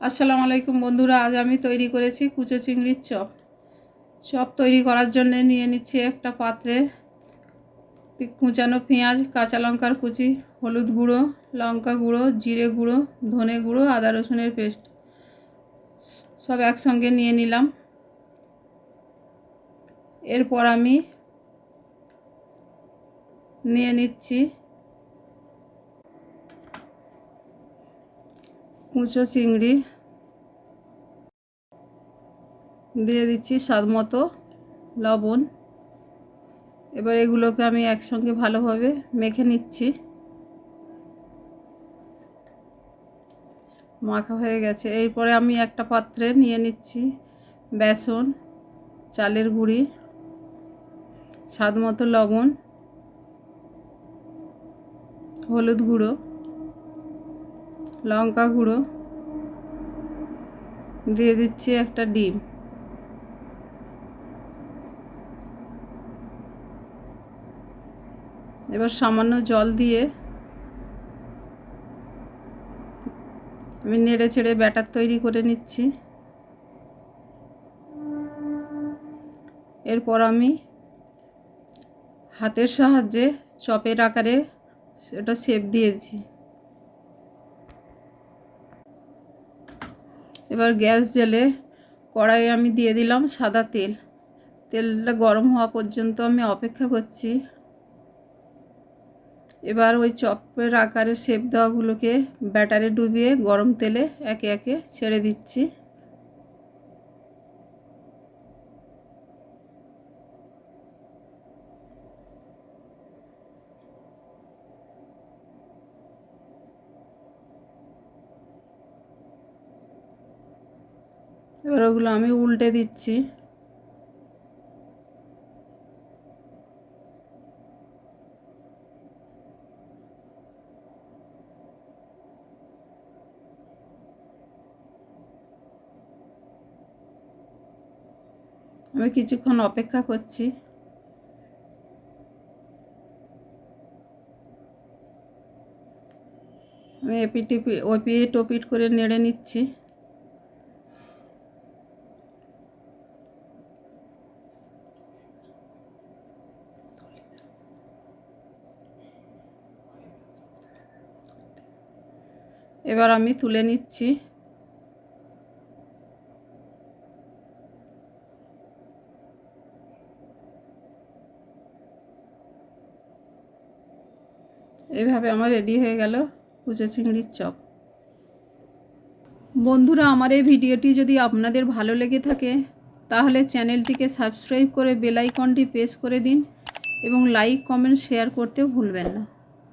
আসসালামু আলাইকুম বন্ধুরা, আজ আমি তৈরি করেছি কুচো চিংড়ির চপ। চপ তৈরি করার জন্য নিয়ে নিচ্ছি একটা পাত্রে কুচানো পেঁয়াজ, কাঁচা লঙ্কার কুচি, হলুদ গুঁড়ো, লঙ্কা গুঁড়ো, জিরে গুঁড়ো, ধনে গুঁড়ো, আদা রসুনের পেস্ট সব একসঙ্গে নিয়ে নিলাম। এরপর আমি নিয়ে নিচ্ছি কুচো চিংড়ি, দিয়ে দিচ্ছি স্বাদ মতো লবণ। এবার এগুলোকে আমি একসঙ্গে ভালোভাবে মেখে নিচ্ছি। মাখা হয়ে গেছে। এরপরে আমি একটা পাত্রে নিয়ে নিচ্ছি বেসন, চালের গুঁড়ি, স্বাদ মতো লবণ, হলুদ গুঁড়ো, লঙ্কা গুঁড়ো, দিয়ে দিচ্ছি একটা ডিম। এবার সামান্য জল দিয়ে আমি নেড়ে চেড়ে ব্যাটার তৈরি করে নিচ্ছি। এরপর আমি হাতের সাহায্যে চপের আকারে সেটা শেপ দিয়েছি। এবার গ্যাস জ্বেলে কড়াইয়ে আমি দিয়ে দিলাম সাদা তেল। তেলটা গরম হওয়া পর্যন্ত আমি অপেক্ষা করছি। এবার ওই চপের আকারে শেপ দেওয়াগুলোকে ব্যাটারে ডুবিয়ে গরম তেলে একে একে ছেড়ে দিচ্ছি। এবার ওগুলো আমি উল্টে দিচ্ছি। আমি কিছুক্ষণ অপেক্ষা করছি। আমি ওপিট ওপিট করে নেড়ে নিচ্ছি। এবার আমি তুলে নিচ্ছি। এইভাবে আমার রেডি হয়ে গেল কুচো চিংড়ির চপ। বন্ধুরা, আমার এই ভিডিওটি যদি আপনাদের ভালো লেগে থাকে তাহলে চ্যানেলটিকে সাবস্ক্রাইব করে বেল আইকনটি প্রেস করে দিন এবং লাইক, কমেন্ট, শেয়ার করতেও ভুলবেন না।